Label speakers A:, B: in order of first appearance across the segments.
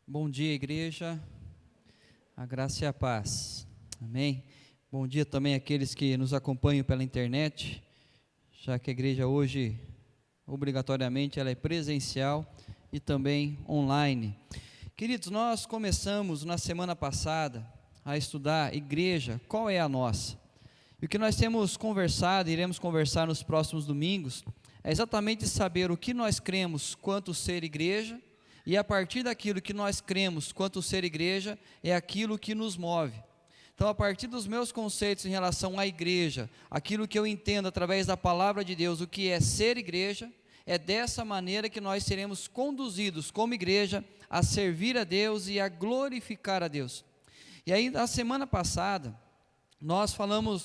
A: Bom dia, igreja, a graça e a paz, amém? Bom dia também àqueles que nos acompanham pela internet, já que a igreja hoje, obrigatoriamente, ela é presencial e também online. Queridos, nós começamos na semana passada a estudar igreja, qual é a nossa? E o que nós temos conversado, iremos conversar nos próximos domingos, é exatamente saber o que nós cremos quanto ser igreja, e a partir daquilo que nós cremos quanto ser igreja, é aquilo que nos move. Então, a partir dos meus conceitos em relação à igreja, aquilo que eu entendo através da palavra de Deus, o que é ser igreja, é dessa maneira que nós seremos conduzidos como igreja a servir a Deus e a glorificar a Deus. E aí, na semana passada, nós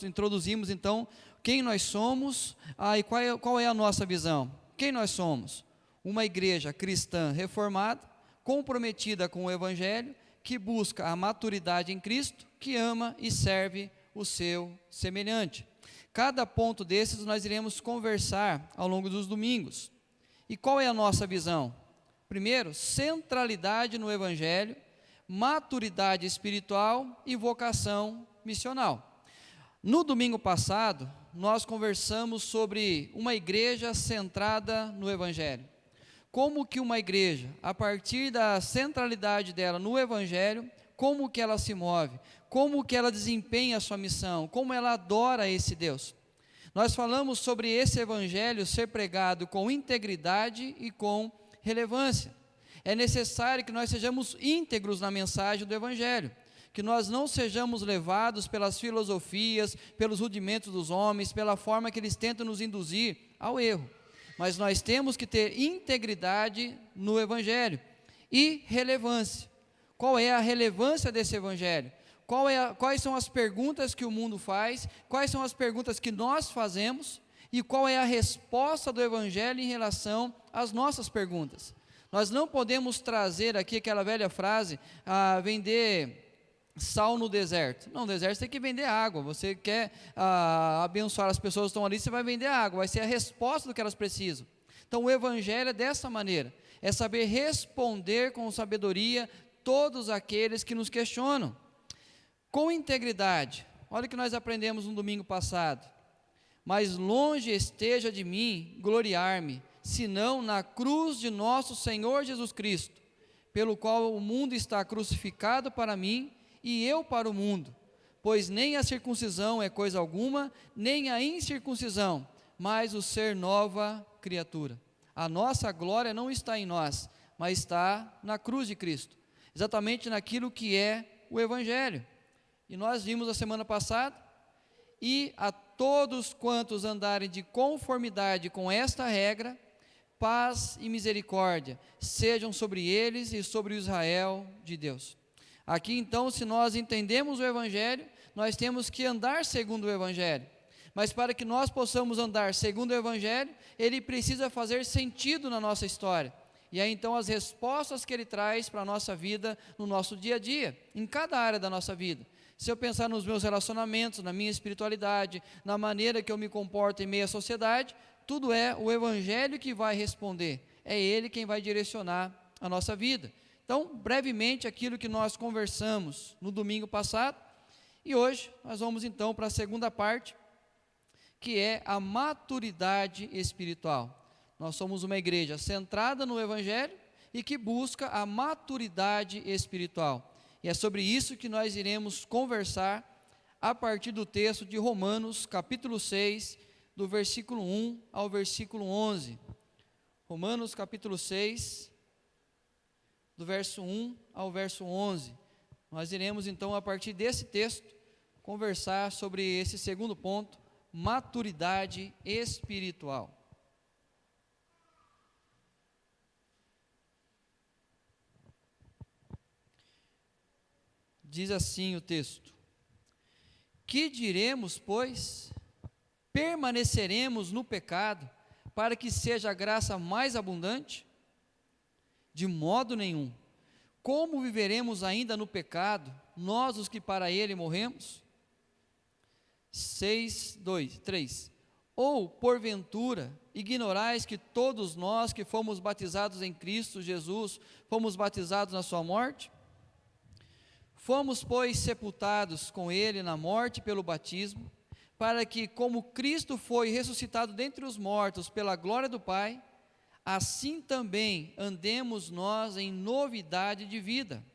A: introduzimos então quem nós somos e qual é a nossa visão. Quem nós somos? Uma igreja cristã reformada, comprometida com o Evangelho, que busca a maturidade em Cristo, que ama e serve o seu semelhante. Cada ponto desses nós iremos conversar ao longo dos domingos. E qual é a nossa visão? Primeiro, centralidade no Evangelho, maturidade espiritual e vocação missional. No domingo passado, nós conversamos sobre uma igreja centrada no Evangelho. Como que uma igreja, a partir da centralidade dela no Evangelho, como que ela se move, como que ela desempenha a sua missão, como ela adora esse Deus. Nós falamos sobre esse Evangelho ser pregado com integridade e com relevância. É necessário que nós sejamos íntegros na mensagem do Evangelho, que nós não sejamos levados pelas filosofias, pelos rudimentos dos homens, pela forma que eles tentam nos induzir ao erro. Mas nós temos que ter integridade no Evangelho e relevância. Qual é a relevância desse Evangelho? Quais são as perguntas que o mundo faz? Quais são as perguntas que nós fazemos? E qual é a resposta do Evangelho em relação às nossas perguntas? Nós não podemos trazer aqui aquela velha frase, vender sal no deserto. Não, no deserto você tem que vender água. Você quer abençoar as pessoas que estão ali, você vai vender água, vai ser a resposta do que elas precisam. Então o Evangelho é dessa maneira, é saber responder com sabedoria todos aqueles que nos questionam, com integridade. Olha o que nós aprendemos no domingo passado: mas longe esteja de mim gloriar-me, senão na cruz de nosso Senhor Jesus Cristo, pelo qual o mundo está crucificado para mim, e eu para o mundo, pois nem a circuncisão é coisa alguma, nem a incircuncisão, mas o ser nova criatura. A nossa glória não está em nós, mas está na cruz de Cristo, exatamente naquilo que é o Evangelho. E nós vimos a semana passada: e a todos quantos andarem de conformidade com esta regra, paz e misericórdia sejam sobre eles e sobre o Israel de Deus. Aqui então, se nós entendemos o Evangelho, nós temos que andar segundo o Evangelho. Mas para que nós possamos andar segundo o Evangelho, ele precisa fazer sentido na nossa história. E aí então as respostas que ele traz para a nossa vida, no nosso dia a dia, em cada área da nossa vida. Se eu pensar nos meus relacionamentos, na minha espiritualidade, na maneira que eu me comporto em meio à sociedade, tudo é o Evangelho que vai responder. É ele quem vai direcionar a nossa vida. Então, brevemente, aquilo que nós conversamos no domingo passado, e hoje nós vamos então para a segunda parte, que é a maturidade espiritual. Nós somos uma igreja centrada no Evangelho e que busca a maturidade espiritual. E é sobre isso que nós iremos conversar a partir do texto de Romanos, capítulo 6, do versículo 1 ao versículo 11. Romanos, capítulo 6, do verso 1 ao verso 11. Nós iremos então, a partir desse texto, conversar sobre esse segundo ponto, maturidade espiritual. Diz assim o texto: que diremos, pois? Permaneceremos no pecado, para que seja a graça mais abundante? De modo nenhum. Como viveremos ainda no pecado, nós os que para ele morremos? 6, 2, 3. Ou, porventura, ignorais que todos nós que fomos batizados em Cristo Jesus, fomos batizados na sua morte? Fomos, pois, sepultados com ele na morte pelo batismo, para que, como Cristo foi ressuscitado dentre os mortos pela glória do Pai, assim também andemos nós em novidade de vida.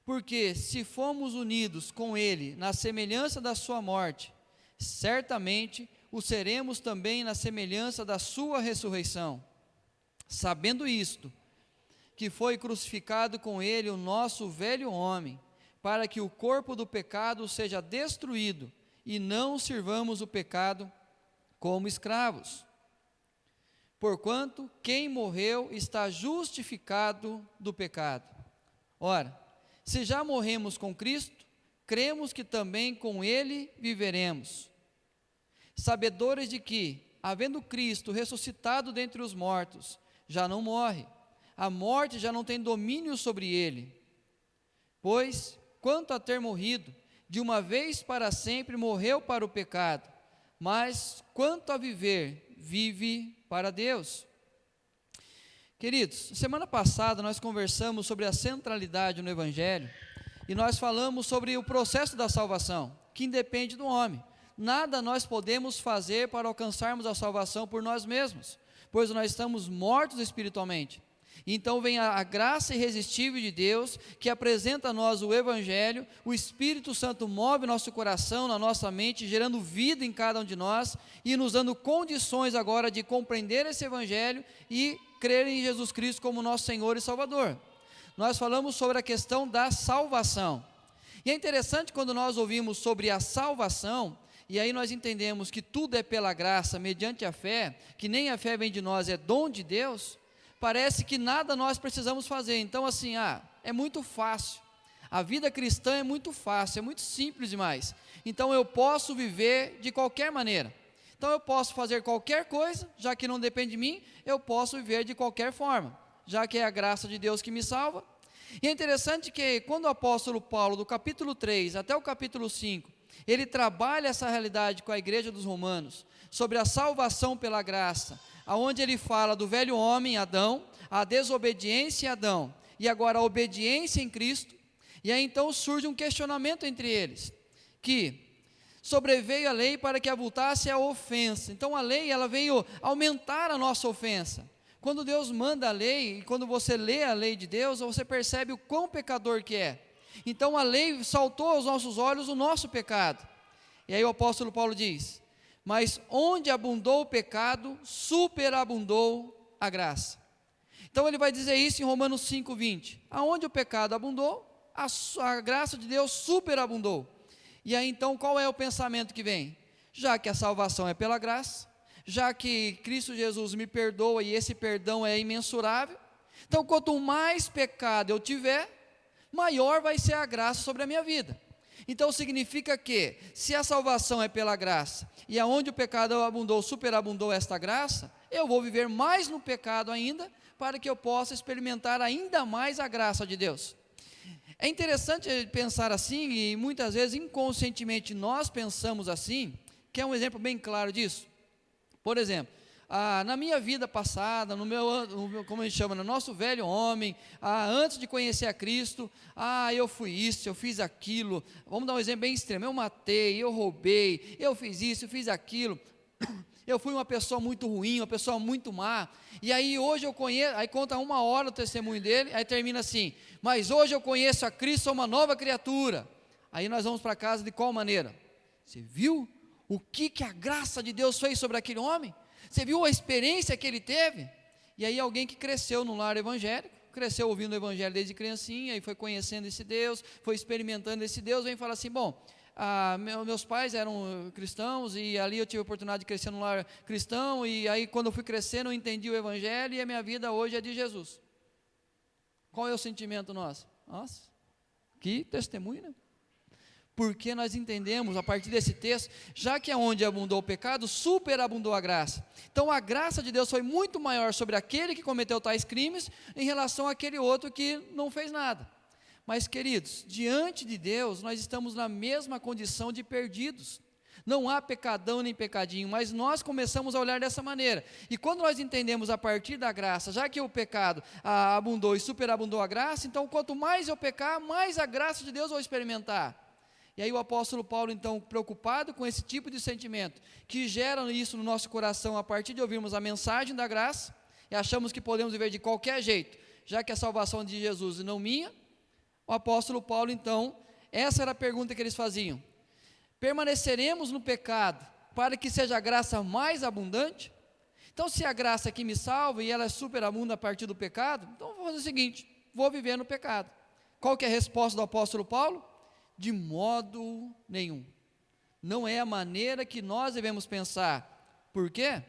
A: Porque se fomos unidos com ele na semelhança da sua morte, certamente o seremos também na semelhança da sua ressurreição. Sabendo isto, que foi crucificado com ele o nosso velho homem, para que o corpo do pecado seja destruído, e não sirvamos o pecado como escravos. Porquanto quem morreu está justificado do pecado. Ora, se já morremos com Cristo, cremos que também com ele viveremos. Sabedores de que, havendo Cristo ressuscitado dentre os mortos, já não morre, a morte já não tem domínio sobre ele. Pois, quanto a ter morrido, de uma vez para sempre morreu para o pecado, mas quanto a viver, vive para Deus. Queridos, semana passada nós conversamos sobre a centralidade no Evangelho, e nós falamos sobre o processo da salvação, que independe do homem. Nada nós podemos fazer para alcançarmos a salvação por nós mesmos, pois nós estamos mortos espiritualmente. Então vem a graça irresistível de Deus, que apresenta a nós o Evangelho, o Espírito Santo move nosso coração, na nossa mente, gerando vida em cada um de nós, e nos dando condições agora de compreender esse Evangelho e crer em Jesus Cristo como nosso Senhor e Salvador. Nós falamos sobre a questão da salvação, e é interessante quando nós ouvimos sobre a salvação, e aí nós entendemos que tudo é pela graça, mediante a fé, que nem a fé vem de nós, é dom de Deus. Parece que nada nós precisamos fazer, então assim, é muito fácil, a vida cristã é muito fácil, é muito simples demais, então eu posso viver de qualquer maneira, então eu posso fazer qualquer coisa, já que não depende de mim, eu posso viver de qualquer forma, já que é a graça de Deus que me salva. E é interessante que quando o apóstolo Paulo, do capítulo 3 até o capítulo 5, ele trabalha essa realidade com a igreja dos romanos, sobre a salvação pela graça, aonde ele fala do velho homem, Adão, a desobediência em Adão, e agora a obediência em Cristo, e aí então surge um questionamento entre eles, que sobreveio a lei para que avultasse a ofensa. Então a lei, ela veio aumentar a nossa ofensa. Quando Deus manda a lei, e quando você lê a lei de Deus, você percebe o quão pecador que é. Então a lei saltou aos nossos olhos o nosso pecado. E aí o apóstolo Paulo diz: mas onde abundou o pecado, superabundou a graça. Então ele vai dizer isso em Romanos 5:20. Aonde o pecado abundou, a graça de Deus superabundou. E aí então qual é o pensamento que vem? Já que a salvação é pela graça, já que Cristo Jesus me perdoa e esse perdão é imensurável, então quanto mais pecado eu tiver, maior vai ser a graça sobre a minha vida. Então significa que, se a salvação é pela graça, e aonde o pecado abundou, superabundou esta graça, eu vou viver mais no pecado ainda, para que eu possa experimentar ainda mais a graça de Deus. É interessante pensar assim, e muitas vezes inconscientemente nós pensamos assim, que é um exemplo bem claro disso. Por exemplo, na minha vida passada, como a gente chama, no nosso velho homem, antes de conhecer a Cristo, eu fui isso, eu fiz aquilo. Vamos dar um exemplo bem extremo: eu matei, eu roubei, eu fiz isso, eu fiz aquilo. Eu fui uma pessoa muito ruim, uma pessoa muito má, e aí hoje eu conheço, aí conta 1 hora o testemunho dele, aí termina assim: mas hoje eu conheço a Cristo, sou uma nova criatura. Aí nós vamos para casa de qual maneira? Você viu o que a graça de Deus fez sobre aquele homem? Você viu a experiência que ele teve? E aí alguém que cresceu no lar evangélico, cresceu ouvindo o evangelho desde criancinha, e foi conhecendo esse Deus, foi experimentando esse Deus, vem falar assim: bom, meus pais eram cristãos, e ali eu tive a oportunidade de crescer no lar cristão, e aí quando eu fui crescendo eu entendi o evangelho, e a minha vida hoje é de Jesus. Qual é o sentimento nosso? Nossa, que testemunho, né? Porque nós entendemos a partir desse texto, já que aonde abundou o pecado, superabundou a graça. Então a graça de Deus foi muito maior sobre aquele que cometeu tais crimes, em relação àquele outro que não fez nada. Mas queridos, diante de Deus, nós estamos na mesma condição de perdidos. Não há pecadão nem pecadinho, mas nós começamos a olhar dessa maneira. E quando nós entendemos a partir da graça, já que o pecado abundou e superabundou a graça, então quanto mais eu pecar, mais a graça de Deus eu vou experimentar. E aí o apóstolo Paulo, então, preocupado com esse tipo de sentimento, que gera isso no nosso coração a partir de ouvirmos a mensagem da graça, e achamos que podemos viver de qualquer jeito, já que a salvação é de Jesus e não minha, o apóstolo Paulo, então, essa era a pergunta que eles faziam: permaneceremos no pecado para que seja a graça mais abundante? Então, se a graça aqui me salva e ela é superabunda a partir do pecado, então eu vou fazer o seguinte: vou viver no pecado. Qual que é a resposta do apóstolo Paulo? De modo nenhum. Não é a maneira que nós devemos pensar. Por quê?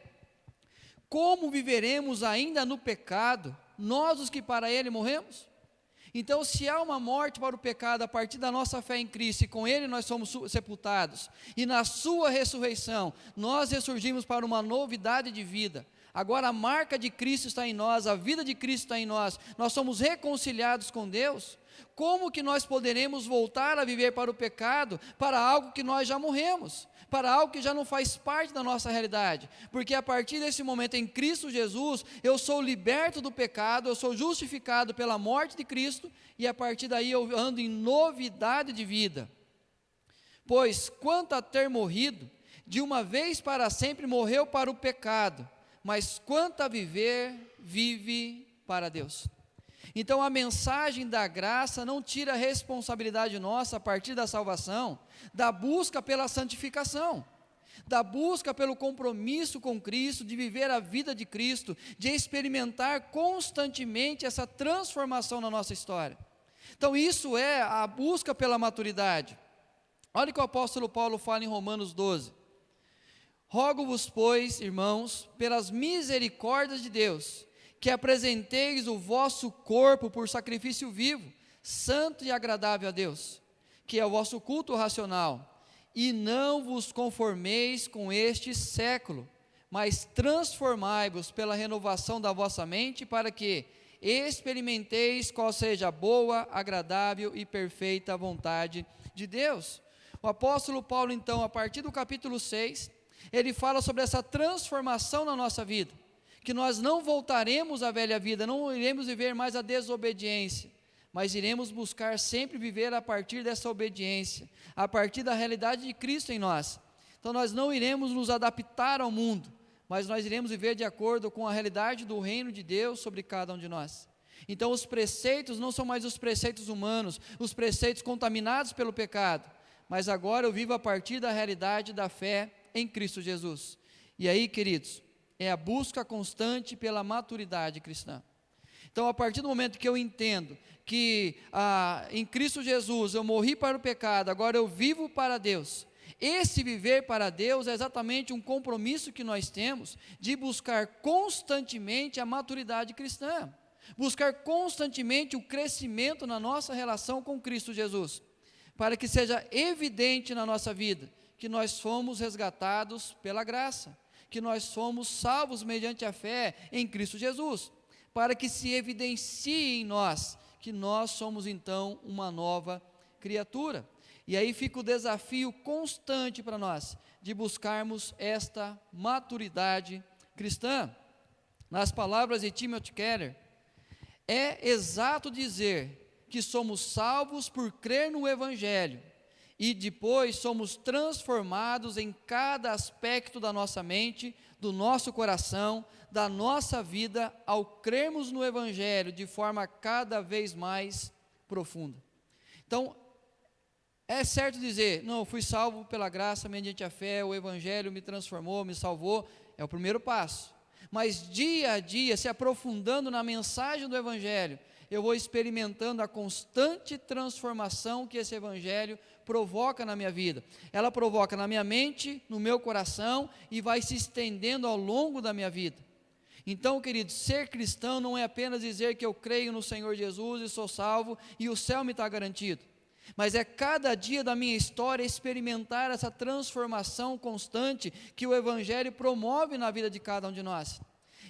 A: Como viveremos ainda no pecado, nós os que para ele morremos? Então, se há uma morte para o pecado a partir da nossa fé em Cristo, e com Ele nós somos sepultados, e na sua ressurreição, nós ressurgimos para uma novidade de vida. Agora a marca de Cristo está em nós, a vida de Cristo está em nós, nós somos reconciliados com Deus. Como que nós poderemos voltar a viver para o pecado, para algo que nós já morremos, para algo que já não faz parte da nossa realidade? Porque a partir desse momento em Cristo Jesus, eu sou liberto do pecado, eu sou justificado pela morte de Cristo, e a partir daí eu ando em novidade de vida. Pois quanto a ter morrido, de uma vez para sempre morreu para o pecado, mas quanto a viver, vive para Deus. Então a mensagem da graça não tira a responsabilidade nossa a partir da salvação, da busca pela santificação, da busca pelo compromisso com Cristo, de viver a vida de Cristo, de experimentar constantemente essa transformação na nossa história. Então isso é a busca pela maturidade. Olha o que o apóstolo Paulo fala em Romanos 12. Rogo-vos, pois, irmãos, pelas misericórdias de Deus, que apresenteis o vosso corpo por sacrifício vivo, santo e agradável a Deus, que é o vosso culto racional, e não vos conformeis com este século, mas transformai-vos pela renovação da vossa mente, para que experimenteis qual seja a boa, agradável e perfeita vontade de Deus. O apóstolo Paulo, então, a partir do capítulo 6, ele fala sobre essa transformação na nossa vida, que nós não voltaremos à velha vida, não iremos viver mais a desobediência, mas iremos buscar sempre viver a partir dessa obediência, a partir da realidade de Cristo em nós. Então nós não iremos nos adaptar ao mundo, mas nós iremos viver de acordo com a realidade do reino de Deus sobre cada um de nós. Então os preceitos não são mais os preceitos humanos, os preceitos contaminados pelo pecado, mas agora eu vivo a partir da realidade da fé em Cristo Jesus. E aí, queridos, é a busca constante pela maturidade cristã. Então, a partir do momento que eu entendo que em Cristo Jesus eu morri para o pecado, agora eu vivo para Deus. Esse viver para Deus é exatamente um compromisso que nós temos de buscar constantemente a maturidade cristã, buscar constantemente o crescimento na nossa relação com Cristo Jesus, para que seja evidente na nossa vida que nós fomos resgatados pela graça, que nós fomos salvos mediante a fé em Cristo Jesus, para que se evidencie em nós que nós somos então uma nova criatura. E aí fica o desafio constante para nós, de buscarmos esta maturidade cristã. Nas palavras de Timothy Keller, é exato dizer que somos salvos por crer no Evangelho, e depois somos transformados em cada aspecto da nossa mente, do nosso coração, da nossa vida, ao crermos no Evangelho de forma cada vez mais profunda. Então, é certo dizer, não, eu fui salvo pela graça mediante a fé, o Evangelho me transformou, me salvou, é o primeiro passo. Mas dia a dia, se aprofundando na mensagem do Evangelho, eu vou experimentando a constante transformação que esse Evangelho provoca na minha vida. Ela provoca na minha mente, no meu coração, e vai se estendendo ao longo da minha vida. Então, queridos, ser cristão não é apenas dizer que eu creio no Senhor Jesus e sou salvo e o céu me está garantido, mas é cada dia da minha história experimentar essa transformação constante que o Evangelho promove na vida de cada um de nós.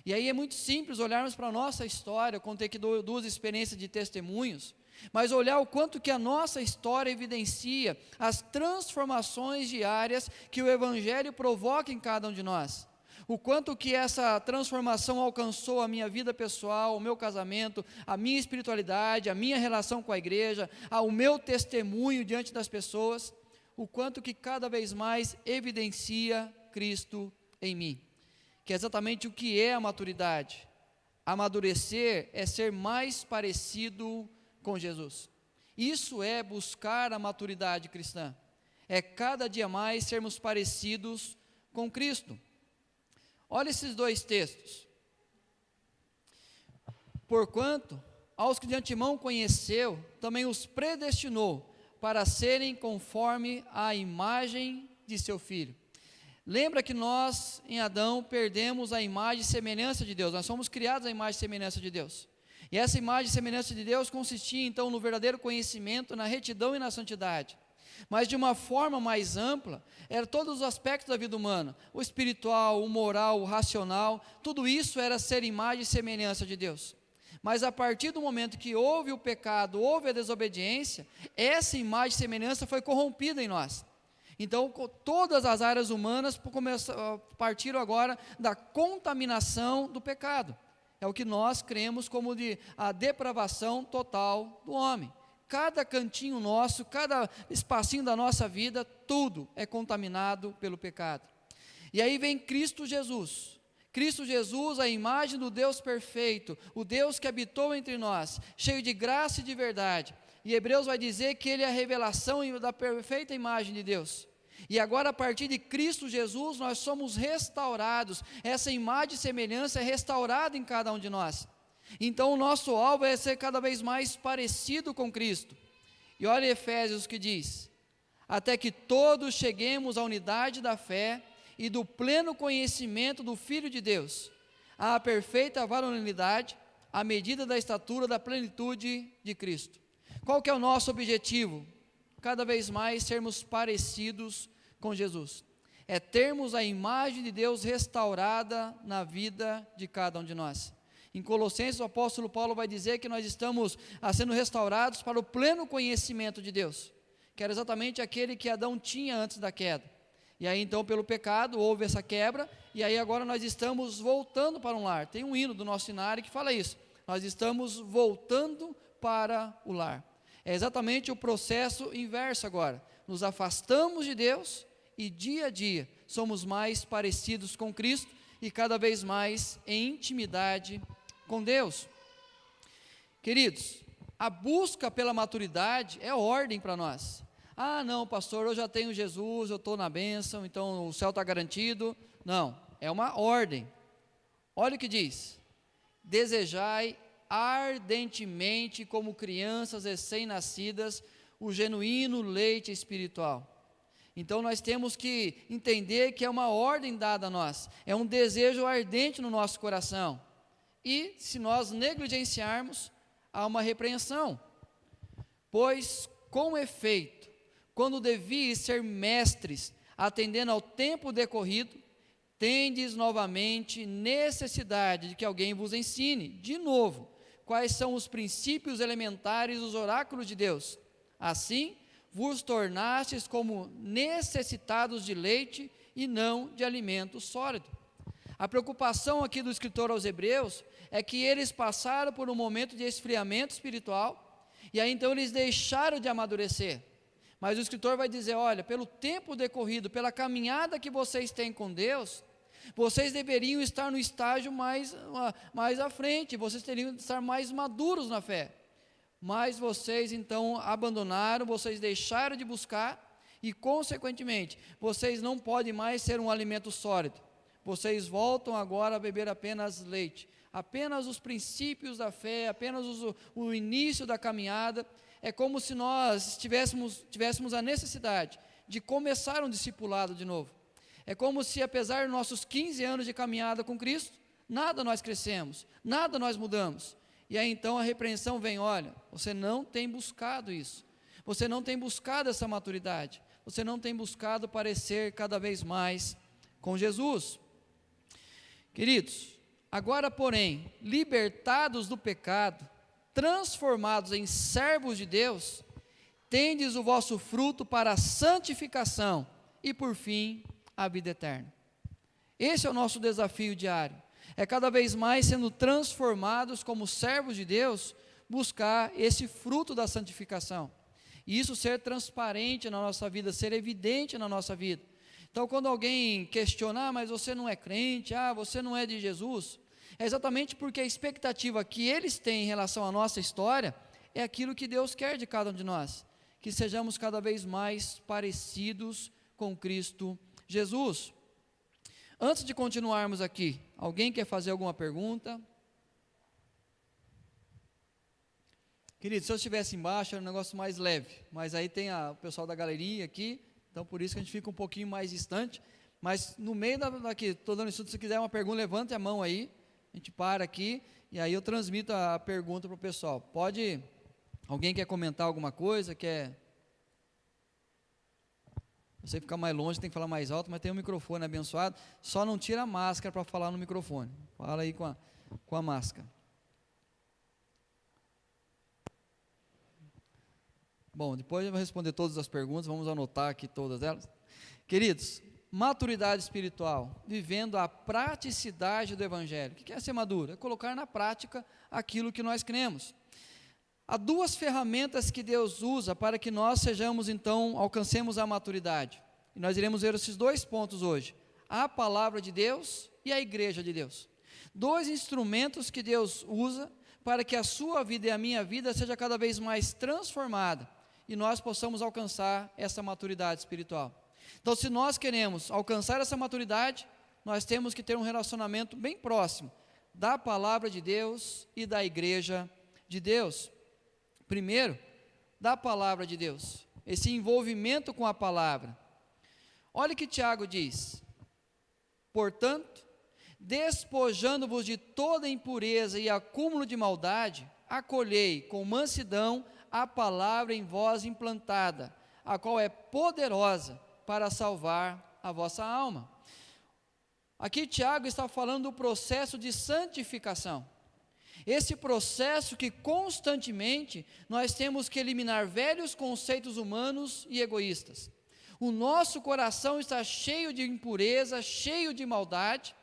A: E aí é muito simples olharmos para a nossa história. Eu contei aqui duas experiências de testemunhos, mas olhar o quanto que a nossa história evidencia as transformações diárias que o Evangelho provoca em cada um de nós. O quanto que essa transformação alcançou a minha vida pessoal, o meu casamento, a minha espiritualidade, a minha relação com a igreja, o meu testemunho diante das pessoas, o quanto que cada vez mais evidencia Cristo em mim. Que é exatamente o que é a maturidade. Amadurecer é ser mais parecido com Jesus. Isso é buscar a maturidade cristã. É cada dia mais sermos parecidos com Cristo. Olha esses dois textos. Porquanto, aos que de antemão conheceu, também os predestinou para serem conforme a imagem de seu Filho. Lembra que nós, em Adão, perdemos a imagem e semelhança de Deus. Nós somos criados à imagem e semelhança de Deus. E essa imagem e semelhança de Deus consistia, então, no verdadeiro conhecimento, na retidão e na santidade. Mas de uma forma mais ampla, eram todos os aspectos da vida humana, o espiritual, o moral, o racional, tudo isso era ser imagem e semelhança de Deus. Mas a partir do momento que houve o pecado, houve a desobediência, essa imagem e semelhança foi corrompida em nós. Então, todas as áreas humanas partiram agora da contaminação do pecado. É o que nós cremos como a depravação total do homem. Cada cantinho nosso, cada espacinho da nossa vida, tudo é contaminado pelo pecado. E aí vem Cristo Jesus. Cristo Jesus, a imagem do Deus perfeito, o Deus que habitou entre nós, cheio de graça e de verdade. E Hebreus vai dizer que Ele é a revelação da perfeita imagem de Deus. E agora, a partir de Cristo Jesus, nós somos restaurados. Essa imagem e semelhança é restaurada em cada um de nós. Então, o nosso alvo é ser cada vez mais parecido com Cristo. E olha Efésios que diz: até que todos cheguemos à unidade da fé e do pleno conhecimento do Filho de Deus, à perfeita varonilidade, à medida da estatura da plenitude de Cristo. Qual que é o nosso objetivo? Cada vez mais sermos parecidos com Jesus. É termos a imagem de Deus restaurada na vida de cada um de nós. Em Colossenses, o apóstolo Paulo vai dizer que nós estamos sendo restaurados para o pleno conhecimento de Deus, que era exatamente aquele que Adão tinha antes da queda. E aí então, pelo pecado, houve essa quebra, e aí agora nós estamos voltando para um lar. Tem um hino do nosso cenário que fala isso: nós estamos voltando para o lar. É exatamente o processo inverso agora. Nos afastamos de Deus e dia a dia somos mais parecidos com Cristo e cada vez mais em intimidade com Deus. Queridos, a busca pela maturidade é ordem para nós. Ah, não, pastor, eu já tenho Jesus, eu estou na bênção, então o céu está garantido. Não, é uma ordem. Olha o que diz: desejai ardentemente, como crianças recém-nascidas, o genuíno leite espiritual. Então nós temos que entender que é uma ordem dada a nós, é um desejo ardente no nosso coração. E se nós negligenciarmos, há uma repreensão. Pois, com efeito, quando devíeis ser mestres, atendendo ao tempo decorrido, tendes novamente necessidade de que alguém vos ensine, de novo, quais são os princípios elementares dos oráculos de Deus. Assim, vos tornastes como necessitados de leite e não de alimento sólido. A preocupação aqui do escritor aos Hebreus é que eles passaram por um momento de esfriamento espiritual, e aí então eles deixaram de amadurecer. Mas o escritor vai dizer: olha, pelo tempo decorrido, pela caminhada que vocês têm com Deus, vocês deveriam estar no estágio mais à frente, vocês teriam de estar mais maduros na fé. Mas vocês então abandonaram, vocês deixaram de buscar, e consequentemente, vocês não podem mais ser um alimento sólido. Vocês voltam agora a beber apenas leite, apenas os princípios da fé, apenas o início da caminhada. É como se nós tivéssemos a necessidade de começar um discipulado de novo. É como se, apesar dos nossos 15 anos de caminhada com Cristo, nada nós crescemos, nada nós mudamos. E aí então a repreensão vem: olha, você não tem buscado isso, você não tem buscado essa maturidade, você não tem buscado parecer cada vez mais com Jesus. Queridos, agora porém, libertados do pecado, transformados em servos de Deus, tendes o vosso fruto para a santificação e, por fim, a vida eterna. Esse é o nosso desafio diário. É cada vez mais sendo transformados como servos de Deus, buscar esse fruto da santificação. E isso ser transparente na nossa vida, ser evidente na nossa vida. Então, quando alguém questiona, mas você não é crente, você não é de Jesus, é exatamente porque a expectativa que eles têm em relação à nossa história é aquilo que Deus quer de cada um de nós, que sejamos cada vez mais parecidos com Cristo Jesus. Antes de continuarmos aqui, alguém quer fazer alguma pergunta? Querido, se eu estivesse embaixo era um negócio mais leve, mas aí tem o pessoal da galeria aqui, então por isso que a gente fica um pouquinho mais distante, mas no meio daqui, estou dando isso, se quiser uma pergunta, levante a mão aí, a gente para aqui, e aí eu transmito a pergunta para o pessoal. Pode, alguém quer comentar alguma coisa, você ficar mais longe, tem que falar mais alto, mas tem um microfone abençoado, só não tira a máscara para falar no microfone, fala aí com a máscara. Bom, depois eu vou responder todas as perguntas, vamos anotar aqui todas elas. Queridos, maturidade espiritual, vivendo a praticidade do Evangelho. O que é ser maduro? É colocar na prática aquilo que nós cremos. Há duas ferramentas que Deus usa para que nós sejamos, então, alcancemos a maturidade. E nós iremos ver esses dois pontos hoje. A palavra de Deus e a igreja de Deus. Dois instrumentos que Deus usa para que a sua vida e a minha vida seja cada vez mais transformada e nós possamos alcançar essa maturidade espiritual. Então, se nós queremos alcançar essa maturidade, nós temos que ter um relacionamento bem próximo da palavra de Deus e da igreja de Deus. Primeiro, da palavra de Deus, esse envolvimento com a palavra. Olha o que Tiago diz: portanto, despojando-vos de toda impureza e acúmulo de maldade, acolhei com mansidão a palavra em vós implantada, a qual é poderosa para salvar a vossa alma. Aqui Tiago está falando do processo de santificação. Esse processo que constantemente nós temos que eliminar velhos conceitos humanos e egoístas. O nosso coração está cheio de impureza, cheio de maldade,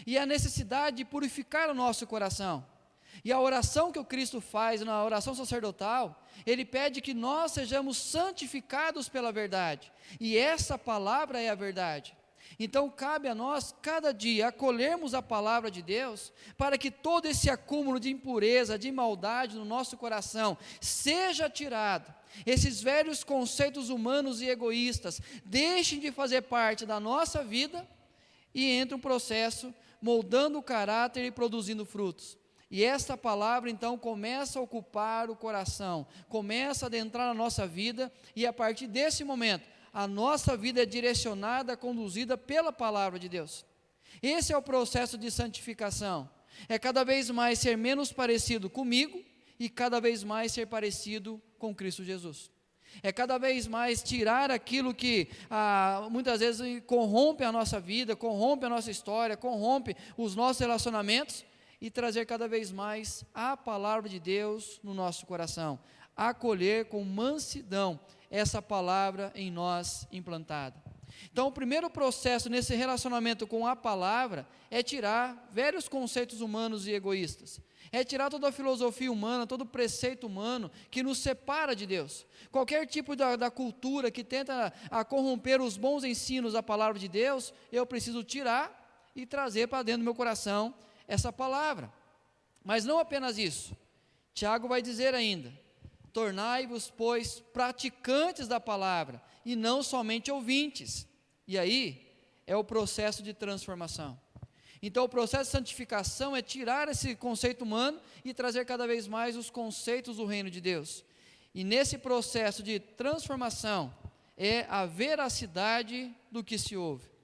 A: e a necessidade de purificar o nosso coração. E a oração que o Cristo faz na oração sacerdotal, ele pede que nós sejamos santificados pela verdade, e essa palavra é a verdade. Então cabe a nós, cada dia, acolhermos a palavra de Deus, para que todo esse acúmulo de impureza, de maldade no nosso coração, seja tirado. Esses velhos conceitos humanos e egoístas, deixem de fazer parte da nossa vida, e entre um processo, moldando o caráter e produzindo frutos. E esta palavra então começa a ocupar o coração, começa a adentrar na nossa vida, e a partir desse momento, a nossa vida é direcionada, conduzida pela palavra de Deus. Esse é o processo de santificação, é cada vez mais ser menos parecido comigo, e cada vez mais ser parecido com Cristo Jesus. É cada vez mais tirar aquilo que muitas vezes corrompe a nossa vida, corrompe a nossa história, corrompe os nossos relacionamentos, e trazer cada vez mais a palavra de Deus no nosso coração, acolher com mansidão essa palavra em nós implantada. Então, o primeiro processo nesse relacionamento com a palavra é tirar velhos conceitos humanos e egoístas, é tirar toda a filosofia humana, todo o preceito humano que nos separa de Deus. Qualquer tipo da cultura que tenta corromper os bons ensinos da palavra de Deus, eu preciso tirar e trazer para dentro do meu coração essa palavra. Mas não apenas isso, Tiago vai dizer ainda: tornai-vos, pois, praticantes da palavra, e não somente ouvintes. E aí, é o processo de transformação. Então, o processo de santificação é tirar esse conceito humano e trazer cada vez mais os conceitos do reino de Deus. E nesse processo de transformação, é a veracidade do que se ouve.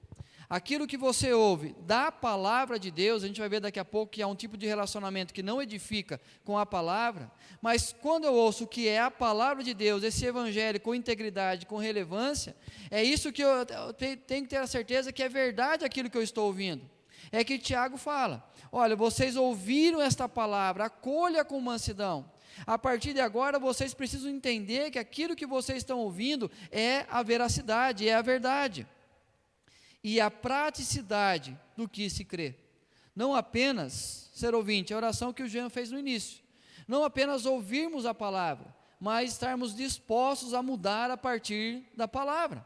A: Aquilo que você ouve da palavra de Deus, a gente vai ver daqui a pouco que há um tipo de relacionamento que não edifica com a palavra, mas quando eu ouço que é a palavra de Deus, esse evangelho com integridade, com relevância, é isso que eu tenho que ter a certeza que é verdade aquilo que eu estou ouvindo. É que Tiago fala: olha, vocês ouviram esta palavra, acolha com mansidão. A partir de agora, vocês precisam entender que aquilo que vocês estão ouvindo é a veracidade, é a verdade. E a praticidade do que se crê. Não apenas ser ouvinte, a oração que o Jean fez no início. Não apenas ouvirmos a palavra, mas estarmos dispostos a mudar a partir da palavra.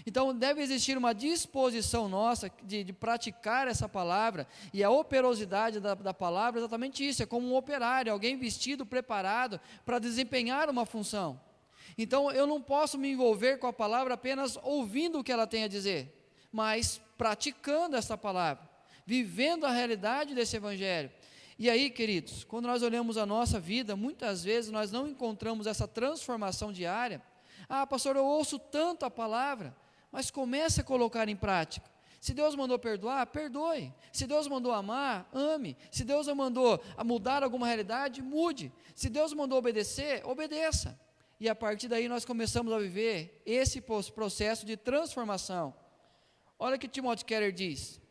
A: Então, deve existir uma disposição nossa de praticar essa palavra, e a operosidade da palavra é exatamente isso, é como um operário, alguém vestido, preparado para desempenhar uma função. Então, eu não posso me envolver com a palavra apenas ouvindo o que ela tem a dizer, mas praticando essa palavra, vivendo a realidade desse evangelho. E aí, queridos, quando nós olhamos a nossa vida, muitas vezes nós não encontramos essa transformação diária. Ah, pastor, eu ouço tanto a palavra, mas comece a colocar em prática. Se Deus mandou perdoar, perdoe. Se Deus mandou amar, ame. Se Deus mandou mudar alguma realidade, mude. Se Deus mandou obedecer, obedeça. E a partir daí nós começamos a viver esse processo de transformação. Olha o que Timothy Keller diz: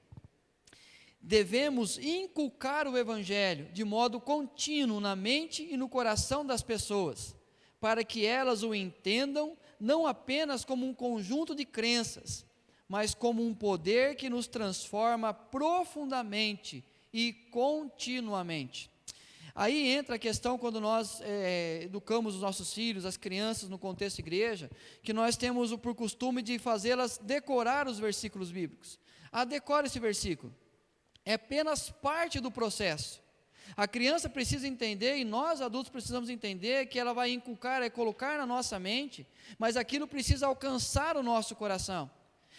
A: devemos inculcar o Evangelho de modo contínuo na mente e no coração das pessoas, para que elas o entendam não apenas como um conjunto de crenças, mas como um poder que nos transforma profundamente e continuamente. Aí entra a questão, quando nós educamos os nossos filhos, as crianças no contexto de igreja, que nós temos por costume de fazê-las decorar os versículos bíblicos. Decore esse versículo. É apenas parte do processo. A criança precisa entender, e nós adultos precisamos entender, que ela vai inculcar, colocar na nossa mente, mas aquilo precisa alcançar o nosso coração.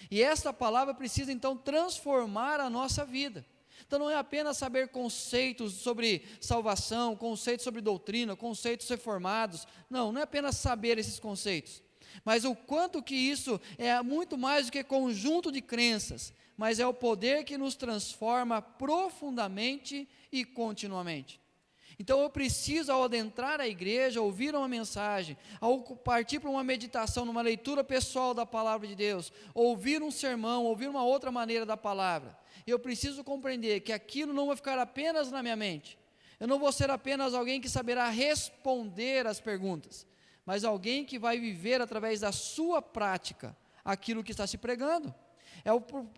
A: E esta palavra precisa então transformar a nossa vida. Então não é apenas saber conceitos sobre salvação, conceitos sobre doutrina, conceitos reformados. Não é apenas saber esses conceitos. Mas o quanto que isso é muito mais do que conjunto de crenças, mas é o poder que nos transforma profundamente e continuamente. Então eu preciso, ao adentrar a igreja, ouvir uma mensagem, ao partir para uma meditação, numa leitura pessoal da palavra de Deus, ouvir um sermão, ouvir uma outra maneira da palavra, eu preciso compreender que aquilo não vai ficar apenas na minha mente. Eu não vou ser apenas alguém que saberá responder às perguntas, mas alguém que vai viver através da sua prática aquilo que está se pregando.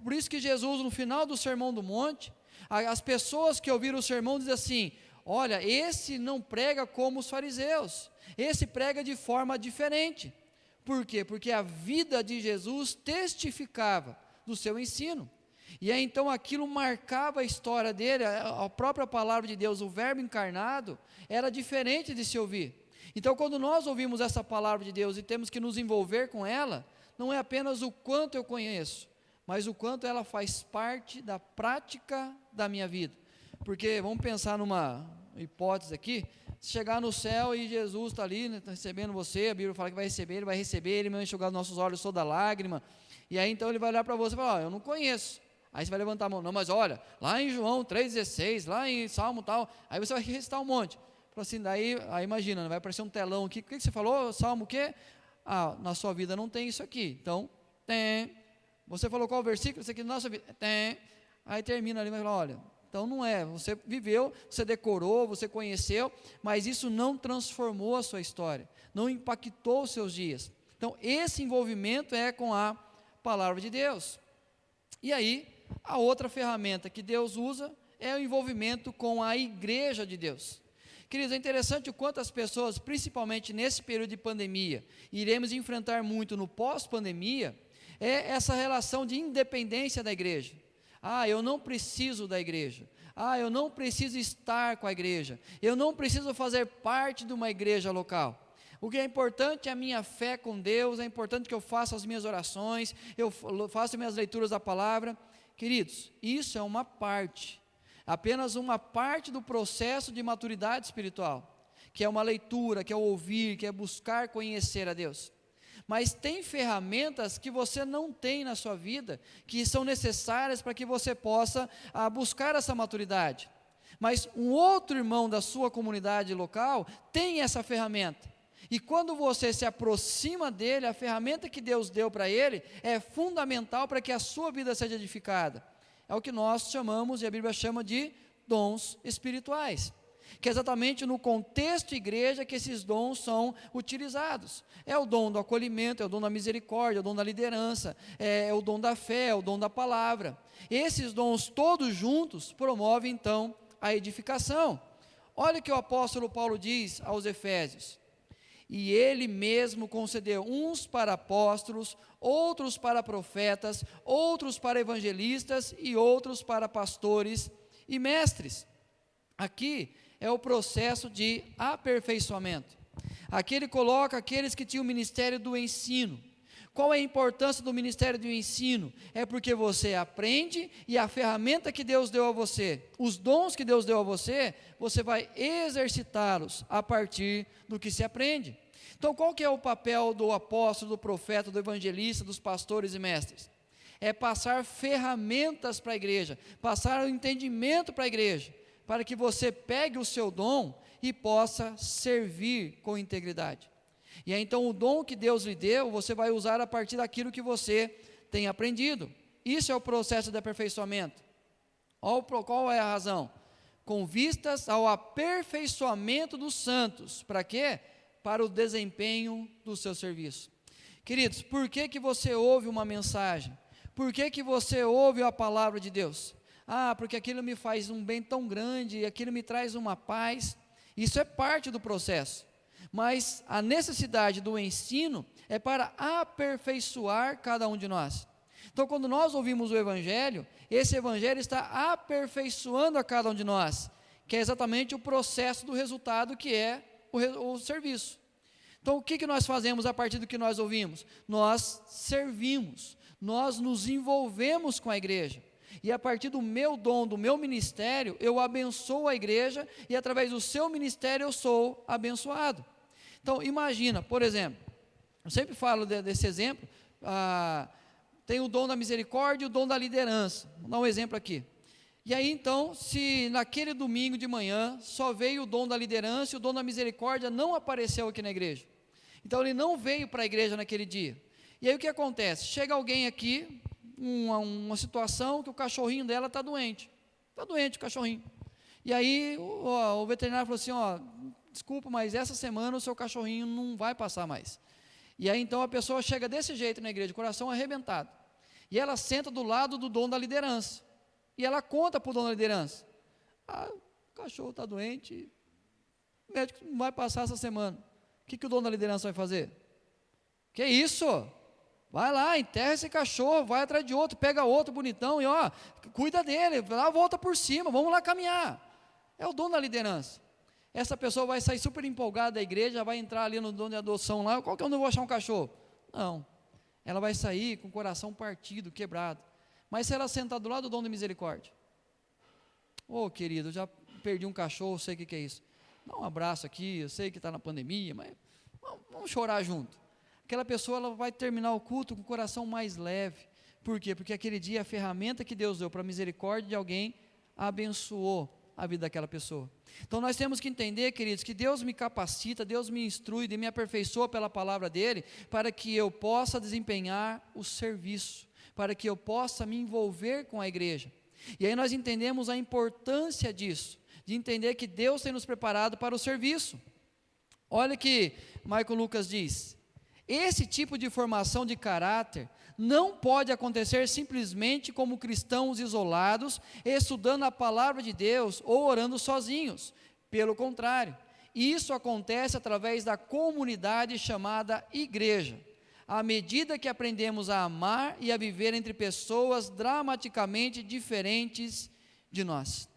A: Por isso que Jesus, no final do Sermão do Monte, as pessoas que ouviram o sermão dizem assim: olha, esse não prega como os fariseus, esse prega de forma diferente. Por quê? Porque a vida de Jesus testificava do seu ensino. E aí então aquilo marcava a história dele, a própria palavra de Deus, o verbo encarnado, era diferente de se ouvir. Então quando nós ouvimos essa palavra de Deus e temos que nos envolver com ela, não é apenas o quanto eu conheço, mas o quanto ela faz parte da prática da minha vida. Porque vamos pensar numa hipótese aqui: se chegar no céu e Jesus está ali, né, tá recebendo você, a Bíblia fala que vai receber, ele vai enxugar os nossos olhos toda lágrima, e aí então ele vai olhar para você e falar: eu não conheço. Aí você vai levantar a mão: não, mas olha, lá em João 3,16, lá em Salmo tal, aí você vai recitar um monte. Assim, daí, aí imagina, vai aparecer um telão aqui: o que você falou? Salmo o quê? Na sua vida não tem isso aqui. Então, tem. Você falou qual versículo? Isso aqui na nossa vida tem. Aí termina ali, mas fala: olha, então não é, você viveu, você decorou, você conheceu, mas isso não transformou a sua história, não impactou os seus dias. Então esse envolvimento é com a palavra de Deus. E aí, a outra ferramenta que Deus usa é o envolvimento com a igreja de Deus. Queridos, é interessante o quanto as pessoas, principalmente nesse período de pandemia, iremos enfrentar muito no pós-pandemia, é essa relação de independência da igreja. Eu não preciso da igreja. Eu não preciso estar com a igreja. Eu não preciso fazer parte de uma igreja local. O que é importante é a minha fé com Deus, é importante que eu faça as minhas orações, eu faça minhas leituras da palavra. Queridos, isso é uma parte, apenas uma parte do processo de maturidade espiritual, que é uma leitura, que é o ouvir, que é buscar conhecer a Deus. Mas tem ferramentas que você não tem na sua vida, que são necessárias para que você possa buscar essa maturidade. Mas um outro irmão da sua comunidade local tem essa ferramenta. E quando você se aproxima dele, a ferramenta que Deus deu para ele é fundamental para que a sua vida seja edificada. É o que nós chamamos, e a Bíblia chama de dons espirituais. que é exatamente no contexto igreja que esses dons são utilizados. É o dom do acolhimento, é o dom da misericórdia, é o dom da liderança, é o dom da fé, é o dom da palavra. Esses dons todos juntos promovem então a edificação. Olha o que o apóstolo Paulo diz aos Efésios: e ele mesmo concedeu uns para apóstolos, outros para profetas, outros para evangelistas e outros para pastores e mestres. Aqui é o processo de aperfeiçoamento. Aqui ele coloca aqueles que tinham o ministério do ensino. Qual é a importância do ministério do ensino? É porque você aprende e a ferramenta que Deus deu a você, os dons que Deus deu a você, você vai exercitá-los a partir do que se aprende. Então, qual que é o papel do apóstolo, do profeta, do evangelista, dos pastores e mestres? É passar ferramentas para a igreja, passar o entendimento para a igreja, para que você pegue o seu dom e possa servir com integridade. E aí, então, o dom que Deus lhe deu, você vai usar a partir daquilo que você tem aprendido. Isso é o processo de aperfeiçoamento. Qual é a razão? Com vistas ao aperfeiçoamento dos santos. Para quê? Para o desempenho do seu serviço. Queridos, por que você ouve uma mensagem? Por que você ouve a palavra de Deus? Porque aquilo me faz um bem tão grande, aquilo me traz uma paz. Isso é parte do processo. Mas a necessidade do ensino é para aperfeiçoar cada um de nós. Então, quando nós ouvimos o Evangelho, esse Evangelho está aperfeiçoando a cada um de nós, que é exatamente o processo do resultado que é o serviço. Então, o que nós fazemos a partir do que nós ouvimos? Nós servimos, nós nos envolvemos com a igreja. E a partir do meu dom, do meu ministério, eu abençoo a igreja e através do seu ministério eu sou abençoado. Então, imagina, por exemplo, eu sempre falo desse exemplo, tem o dom da misericórdia e o dom da liderança. Vou dar um exemplo aqui. E aí, então, se naquele domingo de manhã só veio o dom da liderança e o dom da misericórdia não apareceu aqui na igreja. Então, ele não veio para a igreja naquele dia. E aí, o que acontece? Chega alguém aqui, uma situação que o cachorrinho dela está doente. Está doente o cachorrinho. E aí, o veterinário falou assim, desculpa, mas essa semana o seu cachorrinho não vai passar mais. E aí, então, a pessoa chega desse jeito na igreja, coração arrebentado. E ela senta do lado do dom da liderança. E ela conta para o dono da liderança: o cachorro está doente, o médico não vai passar essa semana. O que o dono da liderança vai fazer? Que isso? Vai lá, enterra esse cachorro, vai atrás de outro, pega outro bonitão e cuida dele, lá volta por cima, vamos lá caminhar. É o dono da liderança. Essa pessoa vai sair super empolgada da igreja, vai entrar ali no dono de adoção lá, qual que é onde eu vou achar um cachorro? Não, ela vai sair com o coração partido, quebrado. Mas se ela sentar do lado do dom de misericórdia, querido, eu já perdi um cachorro, sei o que é isso. Dá um abraço aqui, eu sei que está na pandemia, mas vamos chorar junto. Aquela pessoa ela vai terminar o culto com o coração mais leve. Por quê? Porque aquele dia a ferramenta que Deus deu para a misericórdia de alguém abençoou a vida daquela pessoa. Então nós temos que entender, queridos, que Deus me capacita, Deus me instrui e me aperfeiçoa pela palavra dEle, para que eu possa desempenhar o serviço, para que eu possa me envolver com a igreja. E aí nós entendemos a importância disso, de entender que Deus tem nos preparado para o serviço. Olha o que Michael Lucas diz: esse tipo de formação de caráter não pode acontecer simplesmente como cristãos isolados, estudando a palavra de Deus ou orando sozinhos. Pelo contrário, isso acontece através da comunidade chamada igreja. À medida que aprendemos a amar e a viver entre pessoas dramaticamente diferentes de nós.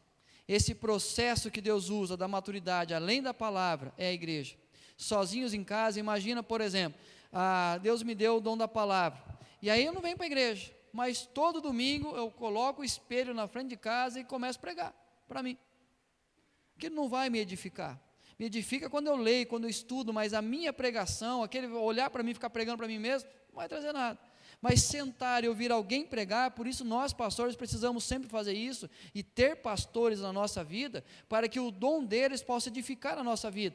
A: Esse processo que Deus usa da maturidade, além da palavra, é a igreja. Sozinhos em casa, imagina, por exemplo, Deus me deu o dom da palavra, e aí eu não venho para a igreja, mas todo domingo eu coloco o espelho na frente de casa e começo a pregar para mim. Aquilo não vai me edificar. Me edifica quando eu leio, quando eu estudo, mas a minha pregação, aquele olhar para mim, ficar pregando para mim mesmo, não vai trazer nada. Mas sentar e ouvir alguém pregar, por isso nós pastores precisamos sempre fazer isso, e ter pastores na nossa vida, para que o dom deles possa edificar a nossa vida.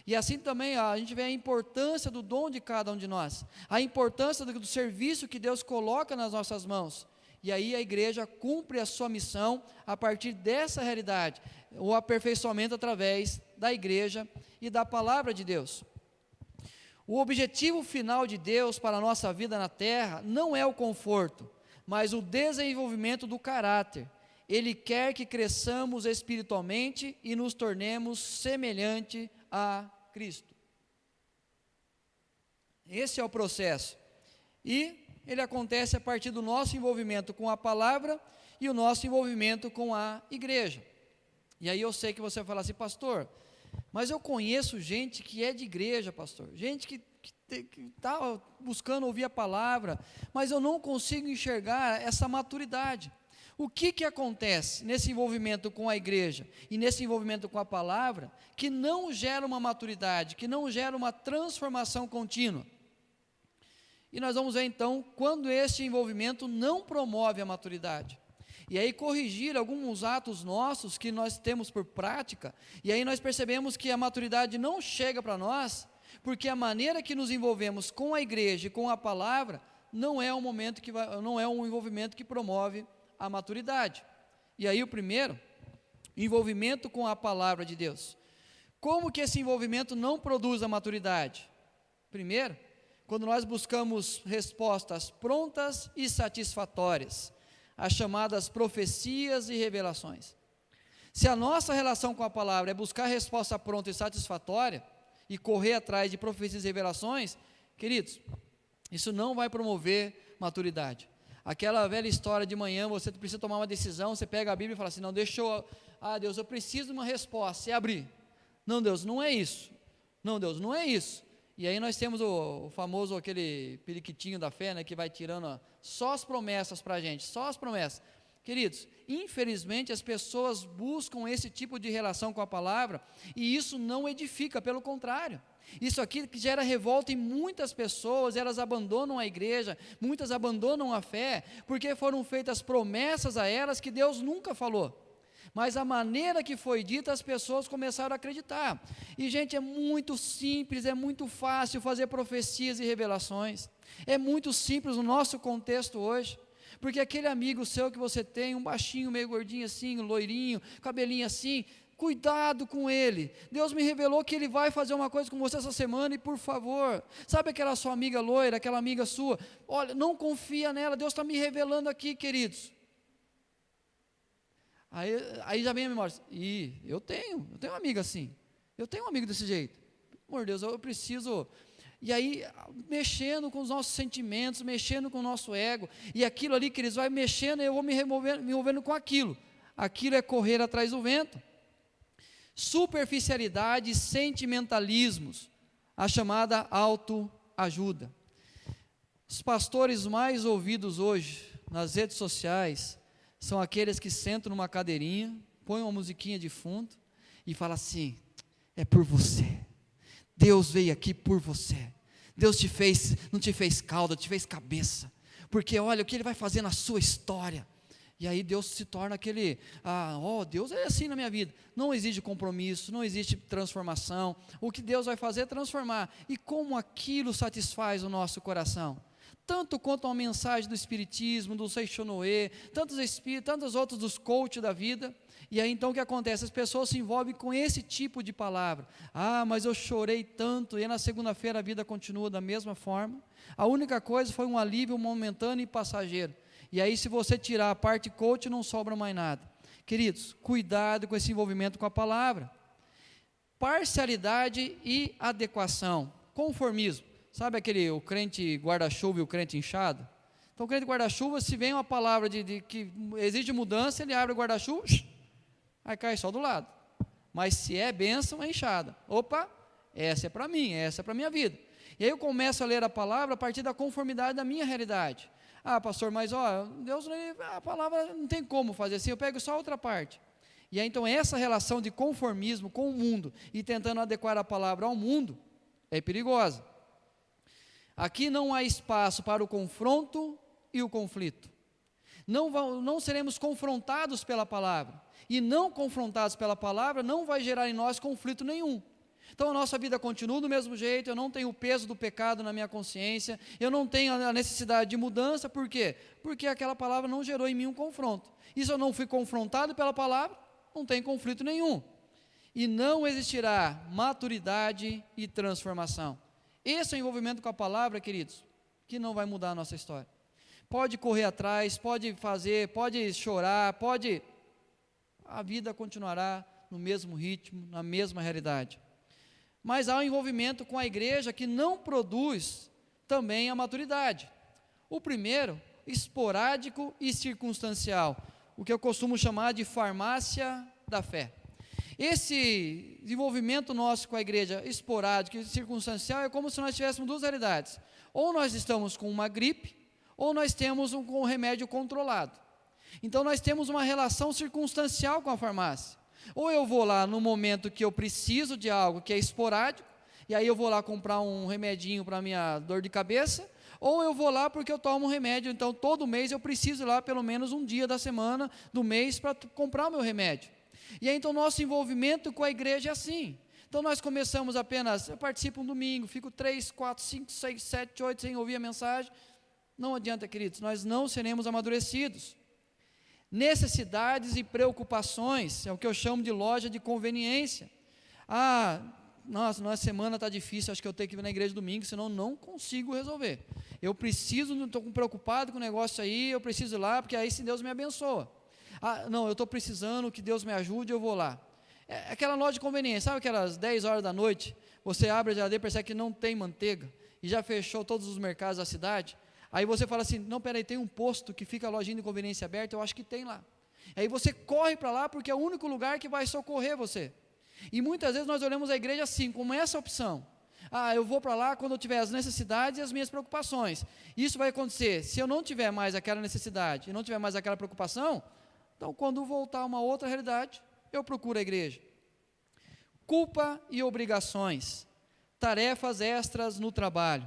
A: E assim também a gente vê a importância do dom de cada um de nós, a importância do serviço que Deus coloca nas nossas mãos. E aí a igreja cumpre a sua missão a partir dessa realidade, o aperfeiçoamento através da igreja e da palavra de Deus. O objetivo final de Deus para a nossa vida na terra não é o conforto, mas o desenvolvimento do caráter. Ele quer que cresçamos espiritualmente e nos tornemos semelhante a Cristo. Esse é o processo. E ele acontece a partir do nosso envolvimento com a palavra e o nosso envolvimento com a igreja. E aí eu sei que você vai falar assim, pastor, mas eu conheço gente que é de igreja, pastor, gente que está buscando ouvir a palavra, mas eu não consigo enxergar essa maturidade. O que acontece nesse envolvimento com a igreja e nesse envolvimento com a palavra, que não gera uma maturidade, que não gera uma transformação contínua? E nós vamos ver então, quando este envolvimento não promove a maturidade. E aí corrigir alguns atos nossos que nós temos por prática, e aí nós percebemos que a maturidade não chega para nós, porque a maneira que nos envolvemos com a igreja e com a palavra, não é um envolvimento que promove a maturidade. E aí o primeiro, envolvimento com a palavra de Deus. Como que esse envolvimento não produz a maturidade? Primeiro, quando nós buscamos respostas prontas e satisfatórias, as chamadas profecias e revelações. Se a nossa relação com a palavra é buscar resposta pronta e satisfatória, e correr atrás de profecias e revelações, queridos, isso não vai promover maturidade. Aquela velha história de manhã, você precisa tomar uma decisão, você pega a Bíblia e fala assim, não, Deus, eu preciso de uma resposta, e abrir. Não, Deus, não é isso. Não, Deus, não é isso. E aí nós temos o famoso, aquele periquitinho da fé, né, que vai tirando só as promessas para a gente, só as promessas. Queridos, infelizmente as pessoas buscam esse tipo de relação com a palavra, e isso não edifica, pelo contrário. Isso aqui que gera revolta em muitas pessoas, elas abandonam a igreja, muitas abandonam a fé, porque foram feitas promessas a elas que Deus nunca falou. Mas a maneira que foi dita, as pessoas começaram a acreditar. E gente, é muito simples, é muito fácil fazer profecias e revelações. É muito simples no nosso contexto hoje. Porque aquele amigo seu que você tem, um baixinho, meio gordinho assim, um loirinho, cabelinho assim, cuidado com ele. Deus me revelou que ele vai fazer uma coisa com você essa semana e por favor, sabe aquela sua amiga loira, aquela amiga sua, olha, não confia nela, Deus está me revelando aqui, queridos. Aí já vem a memória, eu tenho uma amiga assim, eu tenho um amigo desse jeito, pelo amor de Deus, eu preciso... E aí, mexendo com os nossos sentimentos, mexendo com o nosso ego, e aquilo ali, que eles vai mexendo, eu vou me envolvendo com aquilo. Aquilo é correr atrás do vento. Superficialidade e sentimentalismos, a chamada autoajuda. Os pastores mais ouvidos hoje nas redes sociais são aqueles que sentam numa cadeirinha, põem uma musiquinha de fundo e falam assim: é por você. Deus veio aqui por você. Deus não te fez cauda, te fez cabeça. Porque olha o que Ele vai fazer na sua história. E aí Deus se torna aquele, Deus é assim na minha vida. Não existe compromisso, não existe transformação. O que Deus vai fazer é transformar. E como aquilo satisfaz o nosso coração? Tanto quanto uma mensagem do Espiritismo, do Seixonoe, tantos outros dos coaches da vida. E aí então o que acontece? As pessoas se envolvem com esse tipo de palavra. Mas eu chorei tanto, e na segunda-feira a vida continua da mesma forma. A única coisa foi um alívio momentâneo e passageiro. E aí se você tirar a parte coach, não sobra mais nada. Queridos, cuidado com esse envolvimento com a palavra. Parcialidade e adequação. Conformismo. Sabe o crente guarda-chuva e o crente inchado? Então o crente guarda-chuva, se vem uma palavra que exige mudança, ele abre o guarda-chuva, aí cai só do lado. Mas se é bênção, é enxada. Opa, essa é para mim, essa é para a minha vida. E aí eu começo a ler a palavra a partir da conformidade da minha realidade. Pastor, mas Deus, a palavra não tem como fazer assim, eu pego só outra parte. E aí então essa relação de conformismo com o mundo e tentando adequar a palavra ao mundo é perigosa. Aqui não há espaço para o confronto e o conflito. Não seremos confrontados pela palavra. E não confrontados pela palavra não vai gerar em nós conflito nenhum. Então a nossa vida continua do mesmo jeito, eu não tenho o peso do pecado na minha consciência, eu não tenho a necessidade de mudança, por quê? Porque aquela palavra não gerou em mim um confronto. E se eu não fui confrontado pela palavra, não tem conflito nenhum. E não existirá maturidade e transformação. Esse é o envolvimento com a palavra, queridos, que não vai mudar a nossa história. Pode correr atrás, pode fazer, pode chorar, a vida continuará no mesmo ritmo, na mesma realidade. Mas há um envolvimento com a igreja que não produz também a maturidade. O primeiro, esporádico e circunstancial, o que eu costumo chamar de farmácia da fé. Esse envolvimento nosso com a igreja esporádico e circunstancial é como se nós tivéssemos duas realidades. Ou nós estamos com uma gripe, ou nós temos com um remédio controlado. Então nós temos uma relação circunstancial com a farmácia. Ou eu vou lá no momento que eu preciso de algo que é esporádico, e aí eu vou lá comprar um remedinho para a minha dor de cabeça, ou eu vou lá porque eu tomo um remédio, então todo mês eu preciso ir lá pelo menos um dia da semana, do mês, para comprar o meu remédio. E aí então nosso envolvimento com a igreja é assim. Então nós começamos apenas, eu participo um domingo, fico 3, 4, 5, 6, 7, 8 sem ouvir a mensagem. Não adianta, queridos, nós não seremos amadurecidos. Necessidades e preocupações, é o que eu chamo de loja de conveniência. Nossa, na semana está difícil, acho que eu tenho que ir na igreja domingo, senão não consigo resolver. Eu preciso, estou preocupado com o negócio aí, eu preciso ir lá, porque aí se Deus me abençoa. Não, eu estou precisando que Deus me ajude, eu vou lá. É aquela loja de conveniência, sabe aquelas 10 horas da noite, você abre a geladeira e percebe que não tem manteiga, e já fechou todos os mercados da cidade. Aí você fala assim, não, peraí, tem um posto que fica a lojinha de conveniência aberta, eu acho que tem lá. Aí você corre para lá, porque é o único lugar que vai socorrer você. E muitas vezes nós olhamos a igreja assim, como essa opção. Eu vou para lá quando eu tiver as necessidades e as minhas preocupações. Isso vai acontecer, se eu não tiver mais aquela necessidade, e não tiver mais aquela preocupação, então quando voltar a uma outra realidade, eu procuro a igreja. Culpa e obrigações, tarefas extras no trabalho.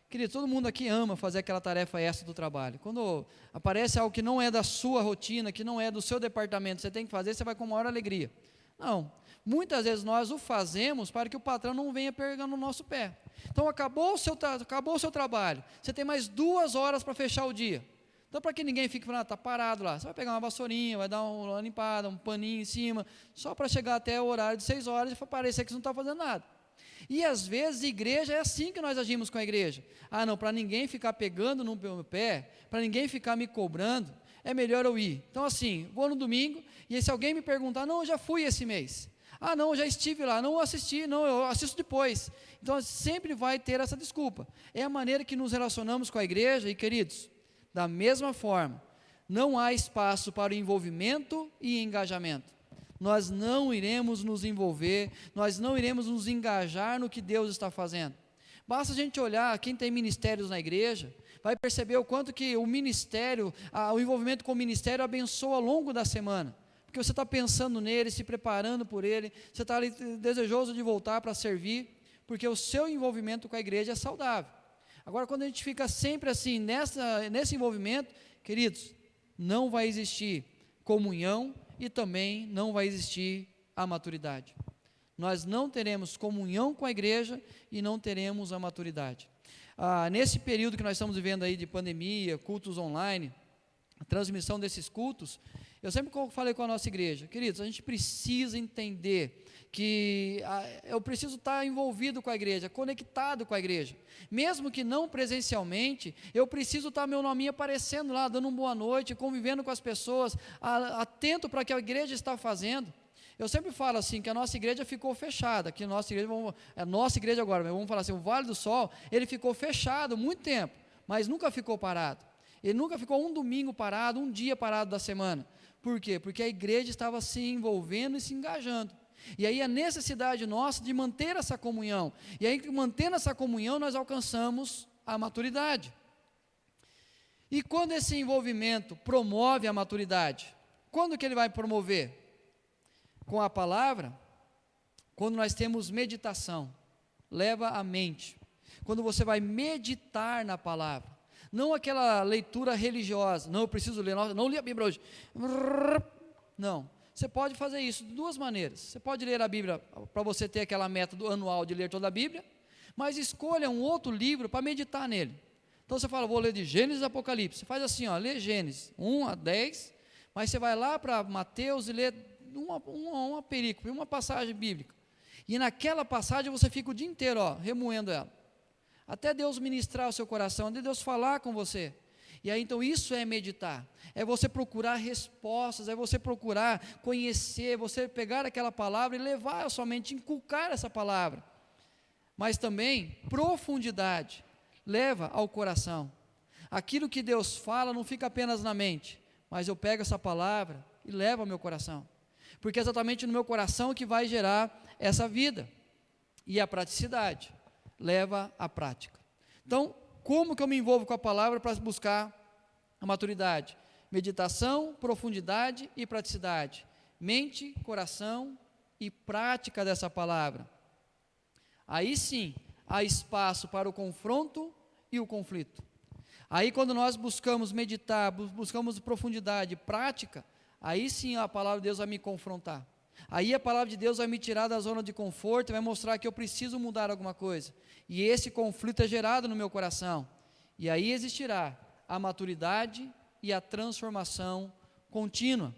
A: Querido, todo mundo aqui ama fazer aquela tarefa extra do trabalho. Quando aparece algo que não é da sua rotina, que não é do seu departamento, você tem que fazer, você vai com maior alegria. Não, muitas vezes nós o fazemos para que o patrão não venha pegando no nosso pé. Então acabou o seu trabalho, você tem mais 2 horas para fechar o dia. Então para que ninguém fique falando, está parado lá, você vai pegar uma vassourinha, vai dar uma limpada, um paninho em cima, só para chegar até o horário de 6 horas e parecer que você não está fazendo nada. E às vezes igreja é assim que nós agimos com a igreja. Não, para ninguém ficar pegando no meu pé, para ninguém ficar me cobrando, é melhor eu ir. Então assim, vou no domingo, e se alguém me perguntar, não, eu já fui esse mês. Não, eu já estive lá, não assisti, não, eu assisto depois. Então sempre vai ter essa desculpa. É a maneira que nos relacionamos com a igreja, e queridos, da mesma forma, não há espaço para o envolvimento e engajamento. Nós não iremos nos envolver, nós não iremos nos engajar no que Deus está fazendo. Basta a gente olhar quem tem ministérios na igreja, vai perceber o quanto que o ministério, o envolvimento com o ministério abençoa ao longo da semana. Porque você está pensando nele, se preparando por ele, você está ali desejoso de voltar para servir, porque o seu envolvimento com a igreja é saudável. Agora, quando a gente fica sempre assim, nesse envolvimento, queridos, não vai existir comunhão, e também não vai existir a maturidade. Nós não teremos comunhão com a igreja e não teremos a maturidade. Nesse período que nós estamos vivendo aí de pandemia, cultos online, a transmissão desses cultos, eu sempre falei com a nossa igreja, queridos, a gente precisa entender que eu preciso estar envolvido com a igreja, conectado com a igreja, mesmo que não presencialmente, eu preciso estar meu nominho aparecendo lá, dando uma boa noite, convivendo com as pessoas, atento para o que a igreja está fazendo. Eu sempre falo assim, que a nossa igreja ficou fechada, que a nossa igreja agora, mas vamos falar assim, o Vale do Sol, ele ficou fechado muito tempo, mas nunca ficou parado. Ele nunca ficou um domingo parado, um dia parado da semana. Por quê? Porque a igreja estava se envolvendo e se engajando. E aí a necessidade nossa de manter essa comunhão. E aí, mantendo essa comunhão, nós alcançamos a maturidade. E quando esse envolvimento promove a maturidade? Quando que ele vai promover? Com a palavra, quando nós temos meditação, leva a mente. Quando você vai meditar na palavra. Não aquela leitura religiosa. Não, eu preciso ler, não li a Bíblia hoje. Não. você pode fazer isso de duas maneiras. Você pode ler a Bíblia para você ter aquela meta anual de ler toda a Bíblia, mas escolha um outro livro para meditar nele. Então você fala, vou ler de Gênesis e Apocalipse. Você faz assim, ó, lê Gênesis 1 a 10, mas você vai lá para Mateus e lê uma perícope, uma passagem bíblica. E naquela passagem você fica o dia inteiro, ó, remoendo ela. Até Deus ministrar o seu coração, até Deus falar com você. E aí então isso é meditar, é você procurar respostas, é você procurar conhecer, você pegar aquela palavra e levar a sua mente, inculcar essa palavra. Mas também profundidade, leva ao coração. Aquilo que Deus fala não fica apenas na mente, mas eu pego essa palavra e levo ao meu coração. Porque é exatamente no meu coração que vai gerar essa vida. E a praticidade leva à prática. Então, como que eu me envolvo com a palavra para buscar a maturidade? Meditação, profundidade e praticidade. Mente, coração e prática dessa palavra. Aí sim, há espaço para o confronto e o conflito. Aí quando nós buscamos meditar, buscamos profundidade, prática, aí sim a palavra de Deus vai me confrontar. Aí a palavra de Deus vai me tirar da zona de conforto e vai mostrar que eu preciso mudar alguma coisa. E esse conflito é gerado no meu coração. E aí existirá a maturidade e a transformação contínua.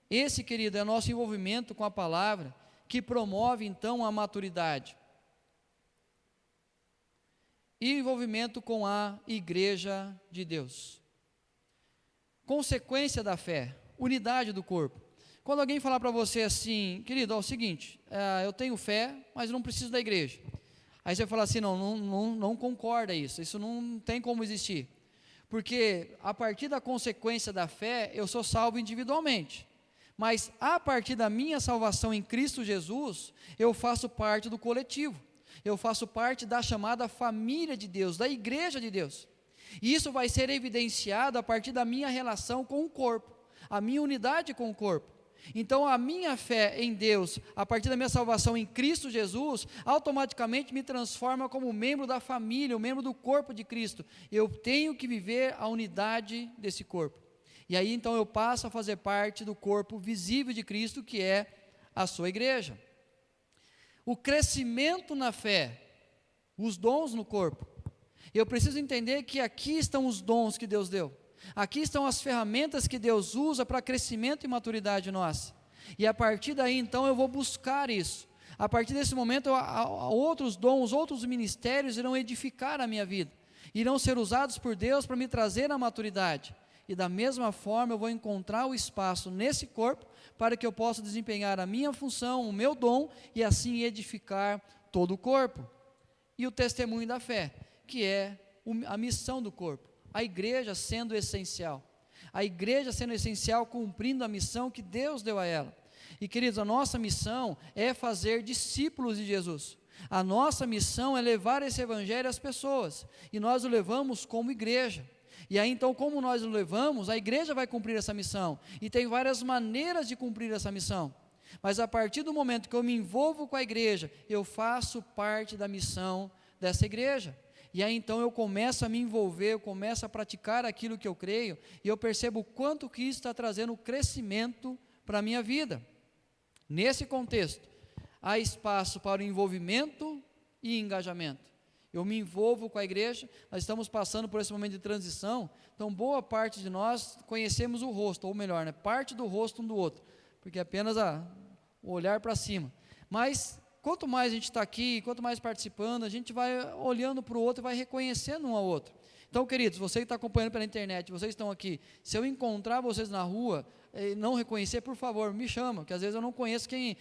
A: Esse, querido, é o nosso envolvimento com a palavra que promove então a maturidade. E o envolvimento com a igreja de Deus. Consequência da fé, unidade do corpo. Quando alguém falar para você assim, querido, é o seguinte, eu tenho fé, mas não preciso da igreja. Aí você fala assim, não concorda isso não tem como existir. Porque a partir da consequência da fé, eu sou salvo individualmente. Mas a partir da minha salvação em Cristo Jesus, eu faço parte do coletivo. Eu faço parte da chamada família de Deus, da igreja de Deus. E isso vai ser evidenciado a partir da minha relação com o corpo, a minha unidade com o corpo. Então a minha fé em Deus, a partir da minha salvação em Cristo Jesus, automaticamente me transforma como membro da família, um membro do corpo de Cristo. Eu tenho que viver a unidade desse corpo. E aí então eu passo a fazer parte do corpo visível de Cristo, que é a sua igreja. O crescimento na fé, os dons no corpo. Eu preciso entender que aqui estão os dons que Deus deu. Aqui estão as ferramentas que Deus usa para crescimento e maturidade nossa. E a partir daí, então, eu vou buscar isso. A partir desse momento, outros dons, outros ministérios irão edificar a minha vida. Irão ser usados por Deus para me trazer a maturidade. E da mesma forma, eu vou encontrar o espaço nesse corpo para que eu possa desempenhar a minha função, o meu dom, e assim edificar todo o corpo. E o testemunho da fé, que é a missão do corpo. A igreja sendo essencial, a igreja sendo essencial, cumprindo a missão que Deus deu a ela. E queridos, a nossa missão é fazer discípulos de Jesus. A nossa missão é levar esse evangelho às pessoas, e nós o levamos como igreja. E aí então, como nós o levamos, a igreja vai cumprir essa missão, e tem várias maneiras de cumprir essa missão. Mas a partir do momento que eu me envolvo com a igreja, eu faço parte da missão dessa igreja. E aí então eu começo a me envolver, eu começo a praticar aquilo que eu creio, e eu percebo o quanto que isso está trazendo crescimento para a minha vida. Nesse contexto, há espaço para o envolvimento e engajamento. Eu me envolvo com a igreja, nós estamos passando por esse momento de transição, então boa parte de nós conhecemos o rosto, ou melhor, parte do rosto um do outro, porque é apenas o olhar para cima. Mas quanto mais a gente está aqui, quanto mais participando, a gente vai olhando para o outro e vai reconhecendo um ao outro. Então, queridos, você que está acompanhando pela internet, vocês estão aqui, se eu encontrar vocês na rua e não reconhecer, por favor, me chama, que às vezes eu não conheço quem,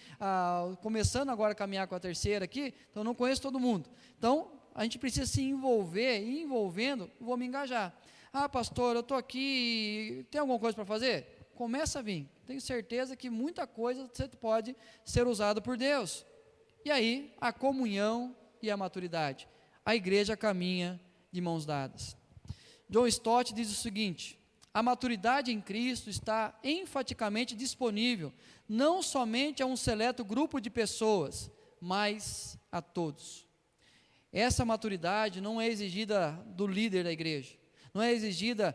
A: começando agora a caminhar com a terceira aqui, então eu não conheço todo mundo. Então, a gente precisa se envolver, e envolvendo, vou me engajar. Pastor, eu estou aqui, tem alguma coisa para fazer? Começa a vir, tenho certeza que muita coisa você pode ser usado por Deus. E aí, a comunhão e a maturidade. A igreja caminha de mãos dadas. John Stott diz o seguinte: a maturidade em Cristo está enfaticamente disponível, não somente a um seleto grupo de pessoas, mas a todos. Essa maturidade não é exigida do líder da igreja, não é exigida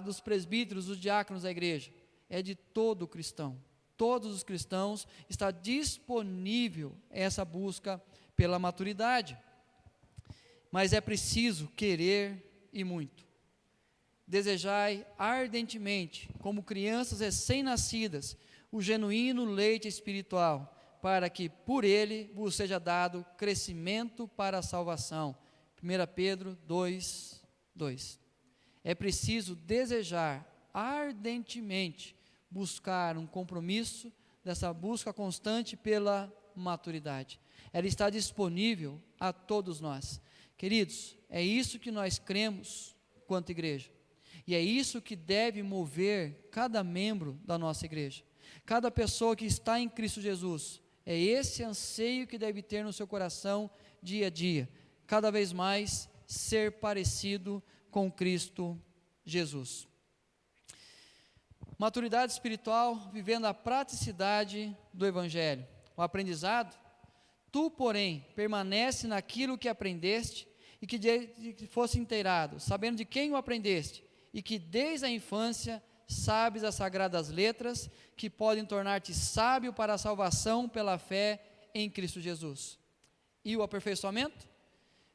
A: dos presbíteros, dos diáconos da igreja, é de todo cristão. Todos os cristãos, está disponível essa busca pela maturidade. Mas é preciso querer e muito. Desejai ardentemente, como crianças recém-nascidas, o genuíno leite espiritual, para que por ele vos seja dado crescimento para a salvação. 1 Pedro 2, 2. É preciso desejar ardentemente buscar um compromisso dessa busca constante pela maturidade. Ela está disponível a todos nós. Queridos, é isso que nós cremos quanto igreja. E é isso que deve mover cada membro da nossa igreja. Cada pessoa que está em Cristo Jesus. É esse anseio que deve ter no seu coração dia a dia. Cada vez mais ser parecido com Cristo Jesus. Maturidade espiritual, vivendo a praticidade do Evangelho. O aprendizado, tu, porém, permanece naquilo que aprendeste e que fosse inteirado, sabendo de quem o aprendeste, e que desde a infância sabes as sagradas letras, que podem tornar-te sábio para a salvação pela fé em Cristo Jesus. E o aperfeiçoamento?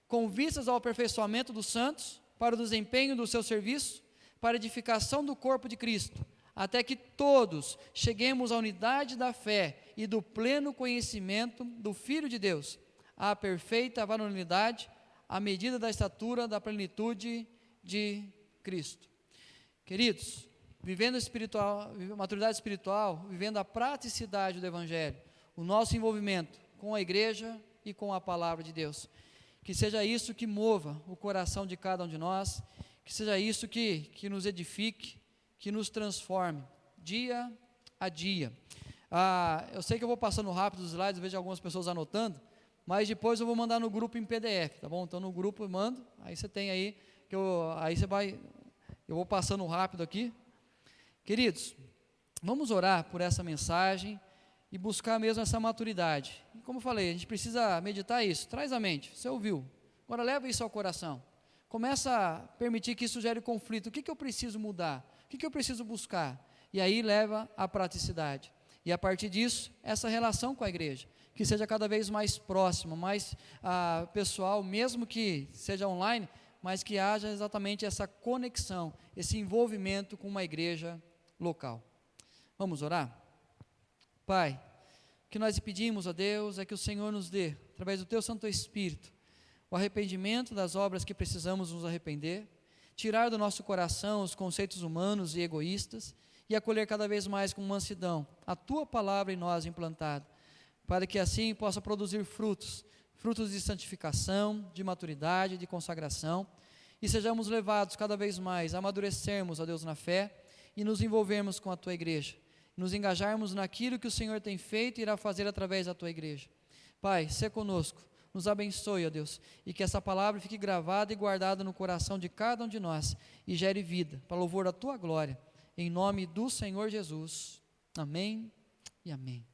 A: Com vistas ao aperfeiçoamento dos santos, para o desempenho do seu serviço, para a edificação do corpo de Cristo, até que todos cheguemos à unidade da fé e do pleno conhecimento do Filho de Deus, à perfeita varonilidade, à medida da estatura da plenitude de Cristo. Queridos, vivendo maturidade espiritual, vivendo a praticidade do Evangelho, o nosso envolvimento com a igreja e com a palavra de Deus, que seja isso que mova o coração de cada um de nós, que seja isso que nos edifique, que nos transforme, dia a dia. Eu sei que eu vou passando rápido os slides, vejo algumas pessoas anotando, mas depois eu vou mandar no grupo em PDF, tá bom? Então no grupo eu mando, aí você tem aí, eu vou passando rápido aqui. Queridos, vamos orar por essa mensagem e buscar mesmo essa maturidade. E como eu falei, a gente precisa meditar isso, traz à mente, você ouviu, agora leva isso ao coração, começa a permitir que isso gere conflito. O que eu preciso mudar? O que eu preciso buscar? E aí leva à praticidade. E a partir disso, essa relação com a igreja, que seja cada vez mais próxima, mais pessoal, mesmo que seja online, mas que haja exatamente essa conexão, esse envolvimento com uma igreja local. Vamos orar? Pai, o que nós pedimos a Deus é que o Senhor nos dê, através do Teu Santo Espírito, o arrependimento das obras que precisamos nos arrepender, tirar do nosso coração os conceitos humanos e egoístas e acolher cada vez mais com mansidão a Tua palavra em nós implantada, para que assim possa produzir frutos de santificação, de maturidade, de consagração, e sejamos levados cada vez mais a amadurecermos, ó Deus, na fé e nos envolvermos com a Tua igreja, nos engajarmos naquilo que o Senhor tem feito e irá fazer através da Tua igreja. Pai, sê conosco, nos abençoe, ó Deus, e que essa palavra fique gravada e guardada no coração de cada um de nós e gere vida, para louvor da Tua glória, em nome do Senhor Jesus. Amém e amém.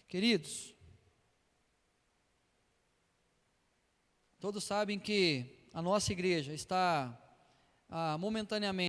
A: Queridos, todos sabem que a nossa igreja está momentaneamente